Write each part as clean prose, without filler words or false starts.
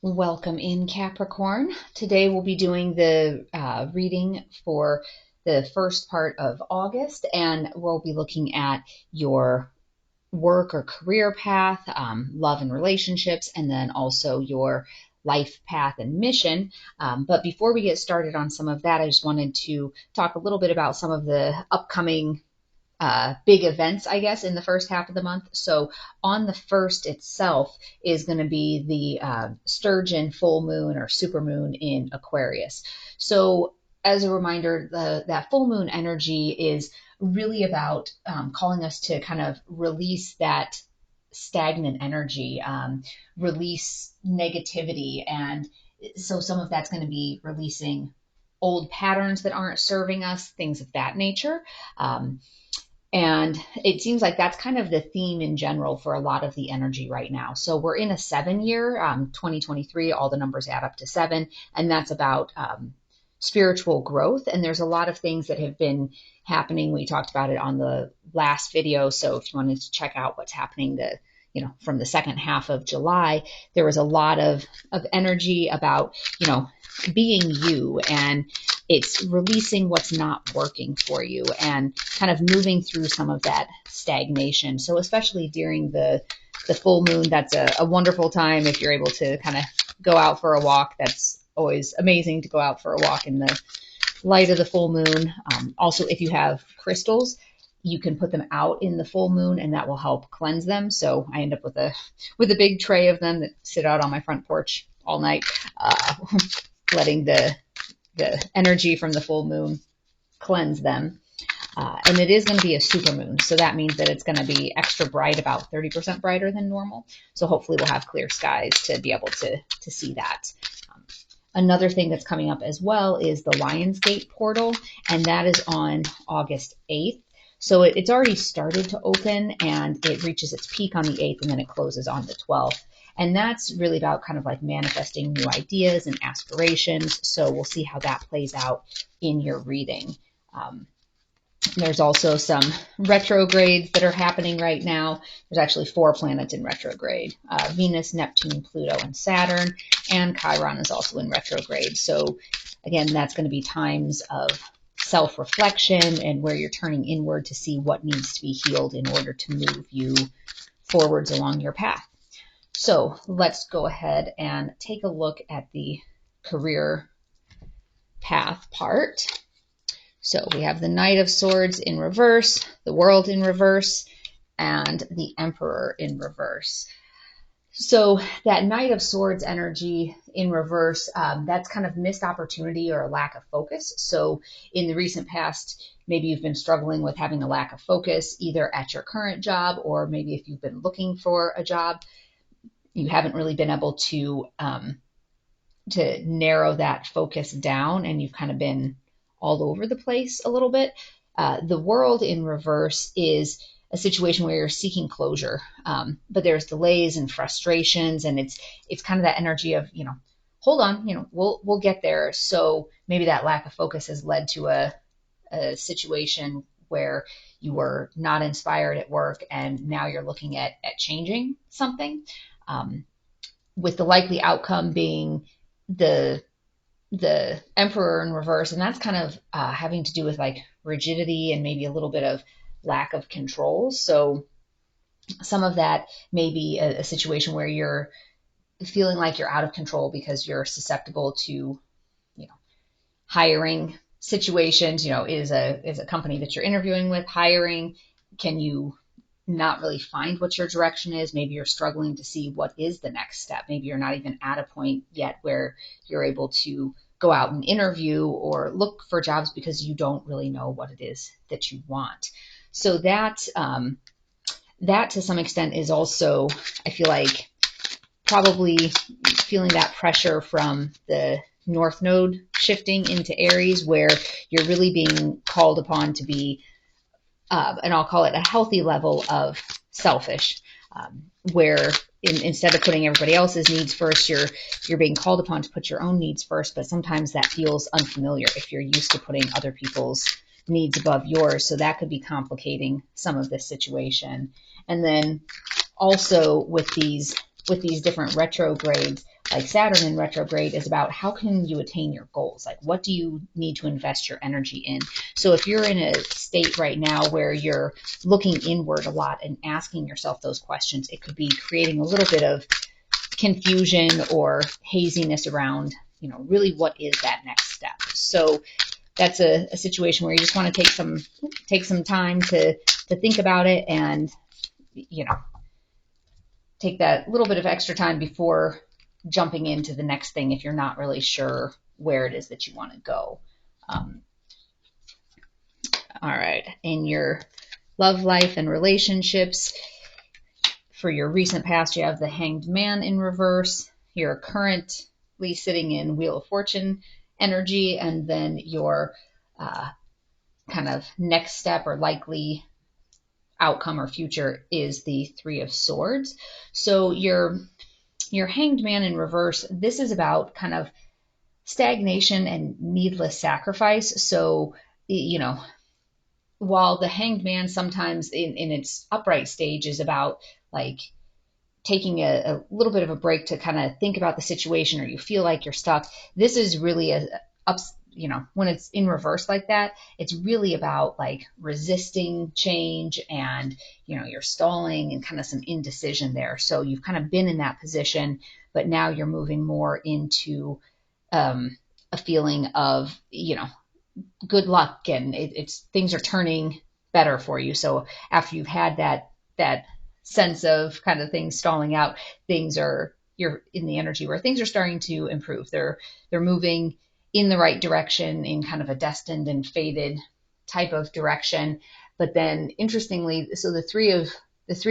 Welcome in, Capricorn. Today we'll be doing the reading for the first part of August, and we'll be looking at your work or career path, love and relationships, and then also your life path and mission. But before we get started on some of that, I just wanted to talk a little bit about some of the upcoming big events, I guess, in the first half of the month. So on the first itself is going to be the Sturgeon full moon or supermoon in Aquarius. So as a reminder, that full moon energy is really about calling us to kind of release that stagnant energy, release negativity. And so some of that's going to be releasing old patterns that aren't serving us, things of that nature. And it seems like that's kind of the theme in general for a lot of the energy right now. So we're in a 7-year, 2023, all the numbers add up to 7, and that's about spiritual growth. And there's a lot of things that have been happening. We talked about it on the last video. So if you wanted to check out what's happening from the second half of July, there was a lot of energy about, being you, and it's releasing what's not working for you and kind of moving through some of that stagnation. So especially during the full moon, that's a wonderful time if you're able to kind of go out for a walk. That's always amazing to go out for a walk in the light of the full moon. Also, if you have crystals, you can put them out in the full moon and that will help cleanse them. So I end up with a big tray of them that sit out on my front porch all night, letting the energy from the full moon cleanse them. And it is going to be a supermoon. So that means that it's going to be extra bright, about 30% brighter than normal. So hopefully we'll have clear skies to be able to see that. Another thing that's coming up as well is the Lionsgate portal, and that is on August 8th. So it's already started to open, and it reaches its peak on the 8th, and then it closes on the 12th. And that's really about kind of like manifesting new ideas and aspirations. So we'll see how that plays out in your reading. There's also some retrogrades that are happening right now. There's actually 4 planets in retrograde: Venus, Neptune, Pluto, and Saturn. And Chiron is also in retrograde. So again, that's going to be times of self-reflection and where you're turning inward to see what needs to be healed in order to move you forwards along your path. So let's go ahead and take a look at the career path part. So we have the Knight of Swords in reverse, the World in reverse, and the Emperor in reverse. So that Knight of Swords energy in reverse, that's kind of missed opportunity or a lack of focus. So in the recent past, maybe you've been struggling with having a lack of focus, either at your current job or maybe if you've been looking for a job, you haven't really been able to narrow that focus down, and you've kind of been all over the place a little bit. The World in reverse is a situation where you're seeking closure, but there's delays and frustrations, and it's kind of that energy of, hold on, we'll get there. So maybe that lack of focus has led to a situation where you were not inspired at work, and now you're looking at changing something, with the likely outcome being the Emperor in reverse. And that's kind of having to do with like rigidity and maybe a little bit of lack of control. So some of that may be a situation where you're feeling like you're out of control because you're susceptible to, hiring situations. Is a company that you're interviewing with hiring? Can you not really find what your direction is? Maybe you're struggling to see what is the next step. Maybe you're not even at a point yet where you're able to go out and interview or look for jobs because you don't really know what it is that you want. So that to some extent is also, I feel like, probably feeling that pressure from the North Node shifting into Aries, where you're really being called upon to be, and I'll call it a healthy level of selfish, where instead of putting everybody else's needs first, you're being called upon to put your own needs first. But sometimes that feels unfamiliar if you're used to putting other people's needs above yours. So that could be complicating some of this situation. And then also with these with these different retrogrades, like Saturn in retrograde is about how can you attain your goals? Like, what do you need to invest your energy in? So if you're in a state right now where you're looking inward a lot and asking yourself those questions, it could be creating a little bit of confusion or haziness around, really what is that next step. So that's a situation where you just want to take some time to think about it, and take that little bit of extra time before jumping into the next thing if you're not really sure where it is that you want to go. All right. In your love life and relationships, for your recent past, you have the Hanged Man in reverse. You're currently sitting in Wheel of Fortune energy, and then your kind of next step or likely outcome or future is the Three of Swords. So your Hanged Man in reverse, this is about kind of stagnation and needless sacrifice. So, while the Hanged Man sometimes in its upright stage is about like taking a little bit of a break to kind of think about the situation, or you feel like you're stuck, this is really when it's in reverse like that, it's really about like resisting change, and you're stalling and kind of some indecision there. So you've kind of been in that position, but now you're moving more into a feeling of good luck, and it's things are turning better for you. So after you've had that sense of kind of things stalling out, you're in the energy where things are starting to improve. They're moving in the right direction, in kind of a destined and fated type of direction. But then interestingly, so the three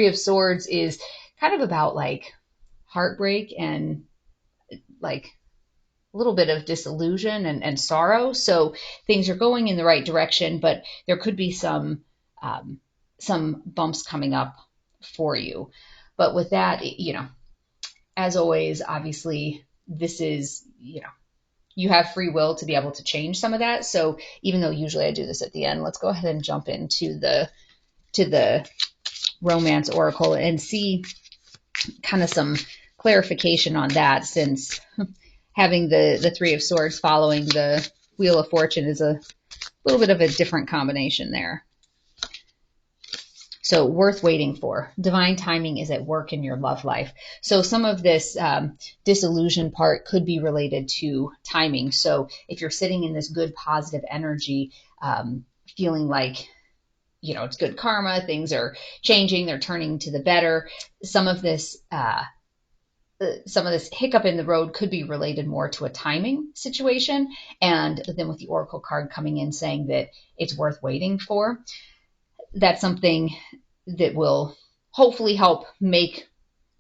of swords is kind of about like heartbreak and like a little bit of disillusion and sorrow. So things are going in the right direction, but there could be some bumps coming up for you. But with that, as always, obviously, this is, you have free will to be able to change some of that. So even though usually I do this at the end, let's go ahead and jump into the romance oracle and see kind of some clarification on that, since having the Three of Swords following the Wheel of Fortune is a little bit of a different combination there. So worth waiting for. Divine timing is at work in your love life. So some of this disillusion part could be related to timing. So if you're sitting in this good positive energy, feeling like, it's good karma, things are changing, they're turning to the better, some of this hiccup in the road could be related more to a timing situation. And then with the Oracle card coming in saying that it's worth waiting for, that's something that will hopefully help make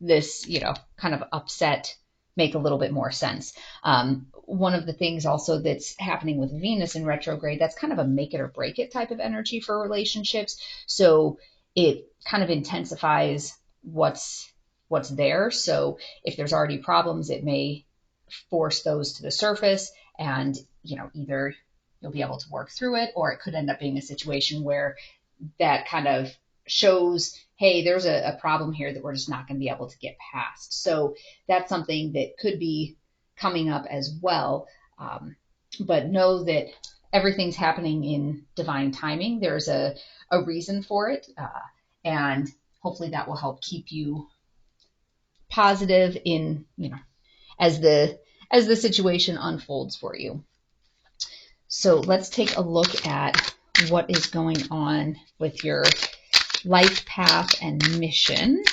this, kind of upset make a little bit more sense. One of the things also that's happening with Venus in retrograde, that's kind of a make it or break it type of energy for relationships. So it kind of intensifies what's there. So if there's already problems, it may force those to the surface, and either you'll be able to work through it, or it could end up being a situation where that kind of shows, hey, there's a problem here that we're just not going to be able to get past. So that's something that could be coming up as well. But know that everything's happening in divine timing. There's a reason for it. And hopefully that will help keep you positive in, as the situation unfolds for you. So let's take a look at what is going on with your life path and mission.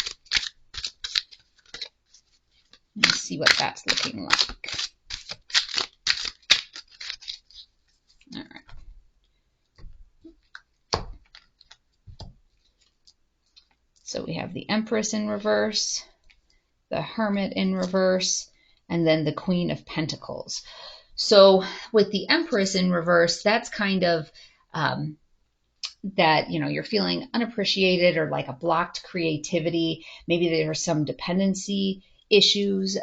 Let's see what that's looking like. All right. So we have the Empress in reverse, the Hermit in reverse, and then the Queen of Pentacles. So with the Empress in reverse, that's kind of that, you're feeling unappreciated or like a blocked creativity. Maybe there's some dependency issues,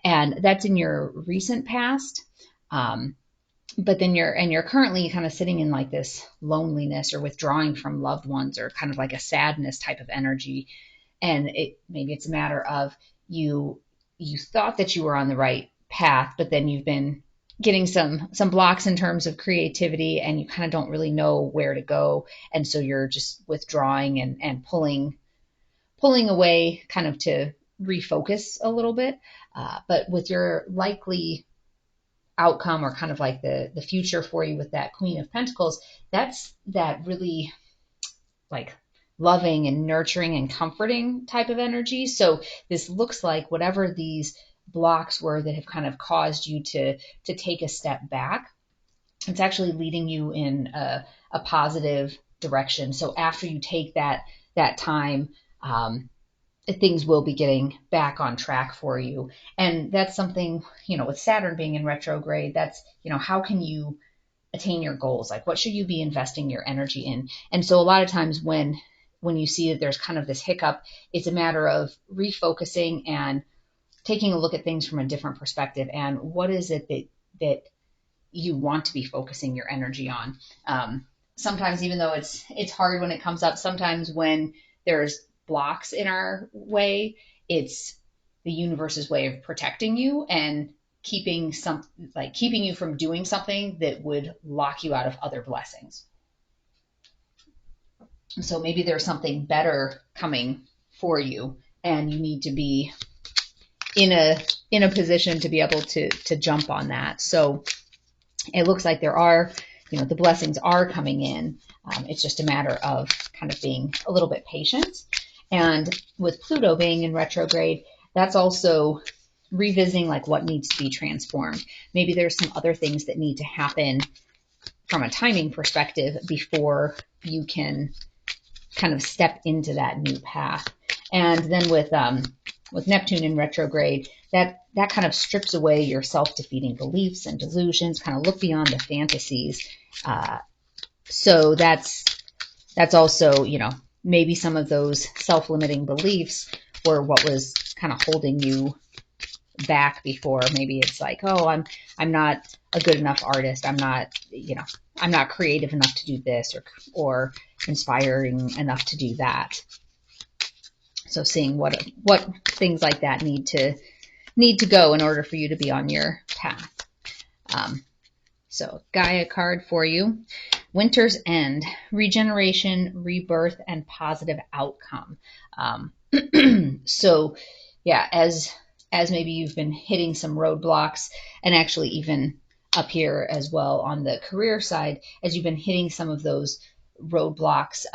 and that's in your recent past. But then you're currently kind of sitting in like this loneliness or withdrawing from loved ones, or kind of like a sadness type of energy. And maybe it's a matter of you thought that you were on the right path, but then you've been getting some blocks in terms of creativity, and you kind of don't really know where to go, and so you're just withdrawing and pulling away, kind of to refocus a little bit. But with your likely outcome, or kind of like the future for you with that Queen of Pentacles, that's that really like loving and nurturing and comforting type of energy. So this looks like whatever these blocks were that have kind of caused you to take a step back, it's actually leading you in a positive direction. So after you take that time, things will be getting back on track for you. And that's something, with Saturn being in retrograde, that's, how can you attain your goals? Like, what should you be investing your energy in? And so a lot of times when you see that there's kind of this hiccup, it's a matter of refocusing and taking a look at things from a different perspective. And what is it that you want to be focusing your energy on? Sometimes, even though it's hard when it comes up, sometimes when there's blocks in our way, it's the universe's way of protecting you and keeping you from doing something that would lock you out of other blessings. So maybe there's something better coming for you, and you need to be in a position to be able to jump on that. So it looks like there are, the blessings are coming in. It's just a matter of kind of being a little bit patient. And with Pluto being in retrograde, that's also revisiting like what needs to be transformed. Maybe there's some other things that need to happen from a timing perspective before you can kind of step into that new path. And then with Neptune in retrograde, that kind of strips away your self-defeating beliefs and delusions, kind of look beyond the fantasies. So that's also, maybe some of those self-limiting beliefs were what was kind of holding you back before. Maybe it's like, oh, I'm not a good enough artist. I'm not creative enough to do this, or inspiring enough to do that. So seeing what things like that need to go in order for you to be on your path. So Gaia card for you. Winter's End, regeneration, rebirth, and positive outcome. So yeah, as maybe you've been hitting some roadblocks, and actually even up here as well on the career side, as you've been hitting some of those roadblocks,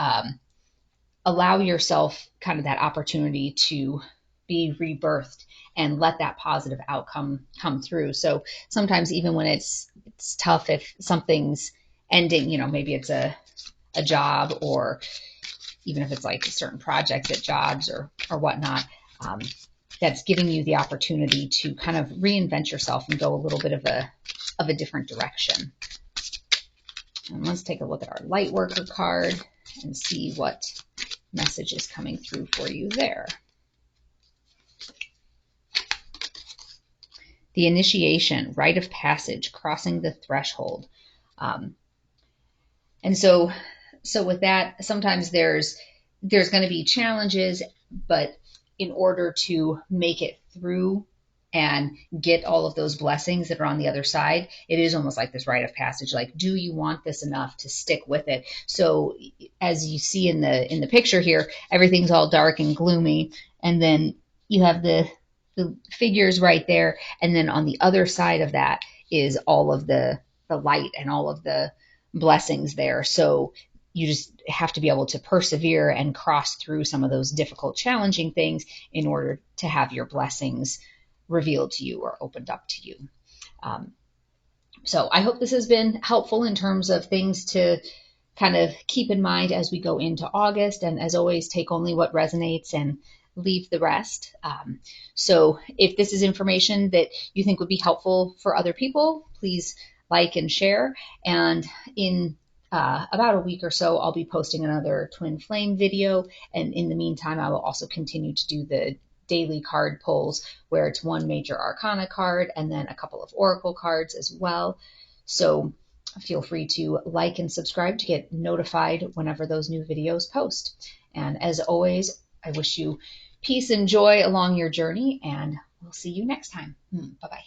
allow yourself kind of that opportunity to be rebirthed and let that positive outcome come through. So sometimes even when it's tough, if something's ending, maybe it's a job, or even if it's like a certain project at jobs or whatnot, that's giving you the opportunity to kind of reinvent yourself and go a little bit of a different direction. And let's take a look at our light worker card and see what message is coming through for you there. The initiation, rite of passage, crossing the threshold. And so with that, sometimes there's going to be challenges, but in order to make it through and get all of those blessings that are on the other side, it is almost like this rite of passage. Like, do you want this enough to stick with it? So as you see in the picture here, everything's all dark and gloomy, and then you have the figures right there, and then on the other side of that is all of the light and all of the blessings there. So you just have to be able to persevere and cross through some of those difficult, challenging things in order to have your blessings revealed to you or opened up to you. So I hope this has been helpful in terms of things to kind of keep in mind as we go into August. And as always, take only what resonates and leave the rest. So if this is information that you think would be helpful for other people, please like and share. And in about a week or so, I'll be posting another twin flame video. And in the meantime, I will also continue to do the daily card pulls, where it's one major arcana card and then a couple of oracle cards as well. So feel free to like and subscribe to get notified whenever those new videos post. And as always, I wish you peace and joy along your journey, and we'll see you next time. Bye-bye.